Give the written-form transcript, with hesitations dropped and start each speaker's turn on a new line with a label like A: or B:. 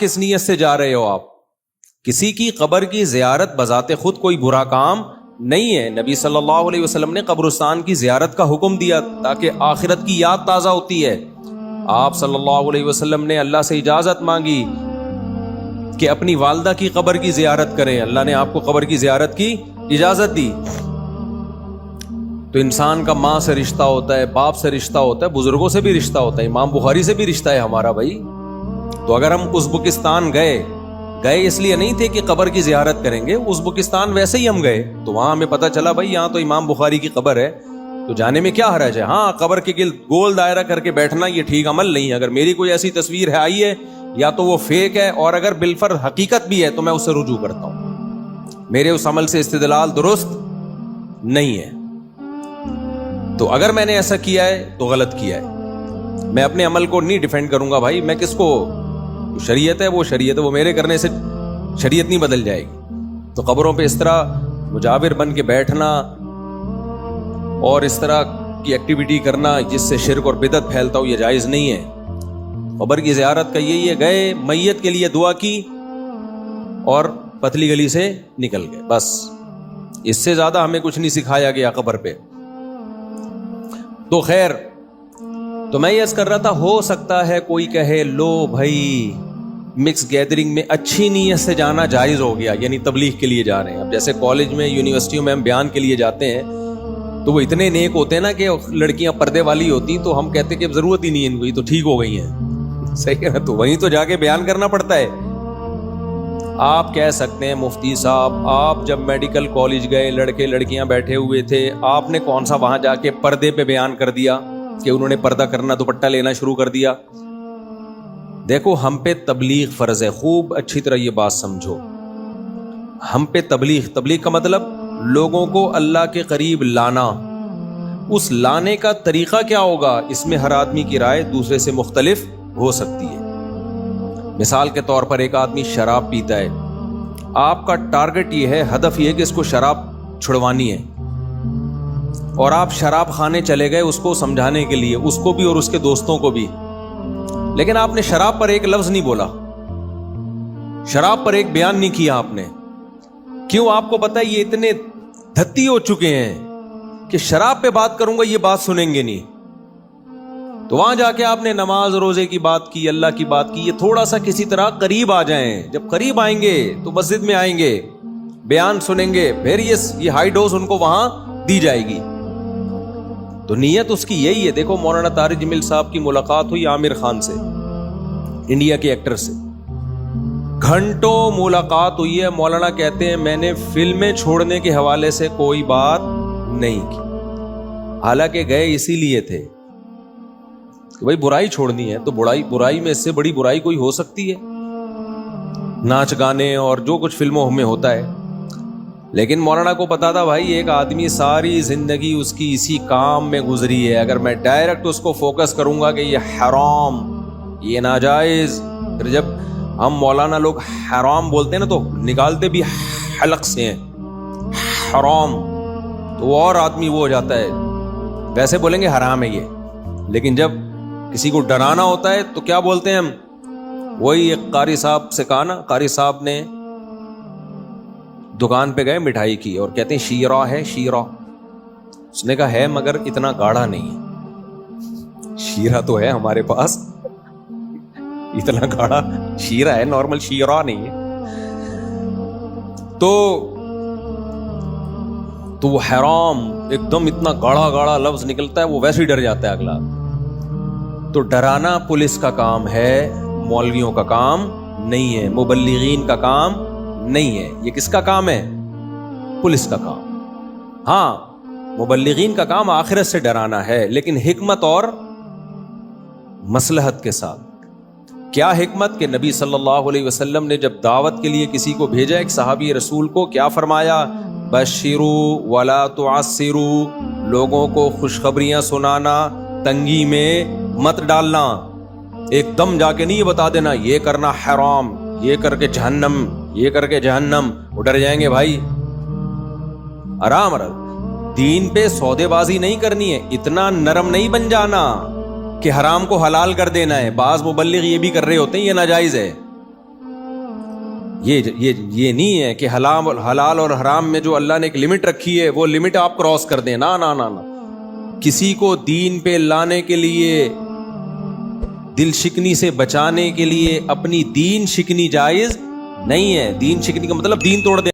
A: کس نیت سے جا رہے ہو آپ؟ کسی کی قبر کی زیارت بذات خود کوئی برا کام نہیں ہے. نبی صلی اللہ علیہ وسلم نے قبرستان کی زیارت کا حکم دیا تاکہ آخرت کی یاد تازہ ہوتی ہے. آپ صلی اللہ علیہ وسلم نے اللہ سے اجازت مانگی کہ اپنی والدہ کی قبر کی زیارت کریں. اللہ نے آپ کو قبر کی زیارت کی اجازت دی. تو انسان کا ماں سے رشتہ ہوتا ہے, باپ سے رشتہ ہوتا ہے, بزرگوں سے بھی رشتہ ہوتا ہے, امام بخاری سے بھی رشتہ ہے ہمارا بھائی. تو اگر ہم ازبکستان گئے اس لیے نہیں تھے کہ قبر کی زیارت کریں گے, ازبکستان ویسے ہی ہم گئے تو وہاں ہمیں پتہ چلا بھائی یہاں تو امام بخاری کی قبر ہے, تو جانے میں کیا حرج ہے. ہاں, قبر کے گرد گول دائرہ کر کے بیٹھنا یہ ٹھیک عمل نہیں ہے. اگر میری کوئی ایسی تصویر ہے آئی ہے یا تو وہ فیک ہے, اور اگر بالفرض حقیقت بھی ہے تو میں اسے رجوع کرتا ہوں. میرے اس عمل سے استدلال درست نہیں ہے. تو اگر میں نے ایسا کیا ہے تو غلط کیا ہے. میں اپنے عمل کو نہیں ڈیفینڈ کروں گا بھائی. میں کس کو, شریعت ہے وہ شریعت ہے, وہ میرے کرنے سے شریعت نہیں بدل جائے گی. تو قبروں پہ اس طرح مجاور بن کے بیٹھنا اور اس طرح کی ایکٹیویٹی کرنا جس سے شرک اور بدعت پھیلتا ہو, یہ جائز نہیں ہے. قبر کی زیارت کا یہی ہے, گئے میت کے لیے دعا کی اور پتلی گلی سے نکل گئے, بس. اس سے زیادہ ہمیں کچھ نہیں سکھایا گیا قبر پہ. تو خیر, تو میں یہ عرض کر رہا تھا, ہو سکتا ہے کوئی کہے لو بھائی مکس گیدرنگ میں اچھی نیت سے جانا جائز ہو گیا, یعنی تبلیغ کے لیے جا رہے ہیں. اب جیسے کالج میں, یونیورسٹیوں میں ہم بیان کے لیے جاتے ہیں تو وہ اتنے نیک ہوتے ہیں نا کہ لڑکیاں پردے والی ہوتی, تو ہم کہتے ہیں کہ اب ضرورت ہی نہیں ہے ان کو, یہ تو ٹھیک ہو گئی ہیں. صحیح ہے نا, تو وہیں تو جا کے بیان کرنا پڑتا ہے. آپ کہہ سکتے ہیں مفتی صاحب آپ جب میڈیکل کالج گئے, لڑکے لڑکیاں بیٹھے ہوئے تھے, آپ نے کون سا وہاں جا کے پردے پہ بیان کر دیا کہ انہوں نے پردہ کرنا, دوپٹہ لینا شروع کر دیا. دیکھو, ہم پہ تبلیغ فرض ہے. خوب اچھی طرح یہ بات سمجھو, ہم پہ تبلیغ کا مطلب لوگوں کو اللہ کے قریب لانا. اس لانے کا طریقہ کیا ہوگا, اس میں ہر آدمی کی رائے دوسرے سے مختلف ہو سکتی ہے. مثال کے طور پر ایک آدمی شراب پیتا ہے, آپ کا ٹارگٹ یہ ہے, ہدف یہ ہے کہ اس کو شراب چھڑوانی ہے, اور آپ شراب خانے چلے گئے اس کو سمجھانے کے لیے, اس کو بھی اور اس کے دوستوں کو بھی. لیکن آپ نے شراب پر ایک لفظ نہیں بولا, شراب پر ایک بیان نہیں کیا آپ نے. کیوں؟ آپ کو پتا ہے یہ اتنے دھتی ہو چکے ہیں کہ شراب پہ بات کروں گا یہ بات سنیں گے نہیں. تو وہاں جا کے آپ نے نماز روزے کی بات کی, اللہ کی بات کی, یہ تھوڑا سا کسی طرح قریب آ جائیں. جب قریب آئیں گے تو مسجد میں آئیں گے, بیان سنیں گے, پھر یہ ہائی ڈوز ان کو وہاں دی جائے گی. تو نیت اس کی یہی ہے. دیکھو, مولانا طارق جمیل صاحب کی ملاقات ہوئی عامر خان سے, انڈیا کے ایکٹر سے, گھنٹوں ملاقات ہوئی ہے. مولانا کہتے ہیں میں نے فلمیں چھوڑنے کے حوالے سے کوئی بات نہیں کی, حالانکہ گئے اسی لیے تھے کہ بھائی برائی چھوڑنی ہے. تو برائی میں اس سے بڑی برائی کوئی ہو سکتی ہے؟ ناچ گانے اور جو کچھ فلموں میں ہوتا ہے. لیکن مولانا کو پتا تھا بھائی ایک آدمی ساری زندگی اس کی اسی کام میں گزری ہے, اگر میں ڈائریکٹ اس کو فوکس کروں گا کہ یہ حرام, یہ ناجائز, پھر جب ہم مولانا لوگ حرام بولتے ہیں نا تو نکالتے بھی حلق سے ہیں حرام, تو وہ اور آدمی وہ ہو جاتا ہے. ویسے بولیں گے حرام ہے یہ, لیکن جب کسی کو ڈرانا ہوتا ہے تو کیا بولتے ہیں ہم؟ وہی ایک قاری صاحب سے کہا نا, قاری صاحب نے دکان پہ گئے مٹھائی کی اور کہتے ہیں شیرہ ہے, شیرہ. اس نے کہا ہے مگر اتنا گاڑھا نہیں ہے. شیرہ تو ہے ہمارے پاس, اتنا گاڑھا شیرہ ہے, نارمل شیرہ نہیں ہے. تو وہ حرام ایک دم اتنا گاڑھا گاڑھا لفظ نکلتا ہے, وہ ویسے ہی ڈر جاتا ہے اگلا. تو ڈرانا پولیس کا کام ہے, مولویوں کا کام نہیں ہے, مبلغین کا کام نہیں ہے. یہ کس کا کام ہے؟ پولیس کا کام. ہاں, مبلغین کا کام آخرت سے ڈرانا ہے, لیکن حکمت اور مصلحت کے ساتھ. کیا حکمت؟ کہ نبی صلی اللہ علیہ وسلم نے جب دعوت کے لیے کسی کو بھیجا, ایک صحابی رسول کو, کیا فرمایا؟ بشروا ولا تعسروا, لوگوں کو خوشخبریاں سنانا, تنگی میں مت ڈالنا. ایک دم جا کے نہیں یہ بتا دینا یہ کرنا حرام, یہ کر کے جہنم, یہ کر کے جہنم. وہ ڈر جائیں گے بھائی. آرام دین پہ سودے بازی نہیں کرنی ہے, اتنا نرم نہیں بن جانا کہ حرام کو حلال کر دینا ہے. بعض مبلغ یہ بھی کر رہے ہوتے ہیں یہ ناجائز ہے, یہ نہیں ہے کہ حلال اور حرام میں جو اللہ نے ایک لمٹ رکھی ہے وہ لمٹ آپ کراس کر دیں. نا نا نا نا. کسی کو دین پہ لانے کے لیے, دل شکنی سے بچانے کے لیے اپنی دین شکنی جائز نہیں ہے. دین شکنی کا مطلب دین توڑ دیں.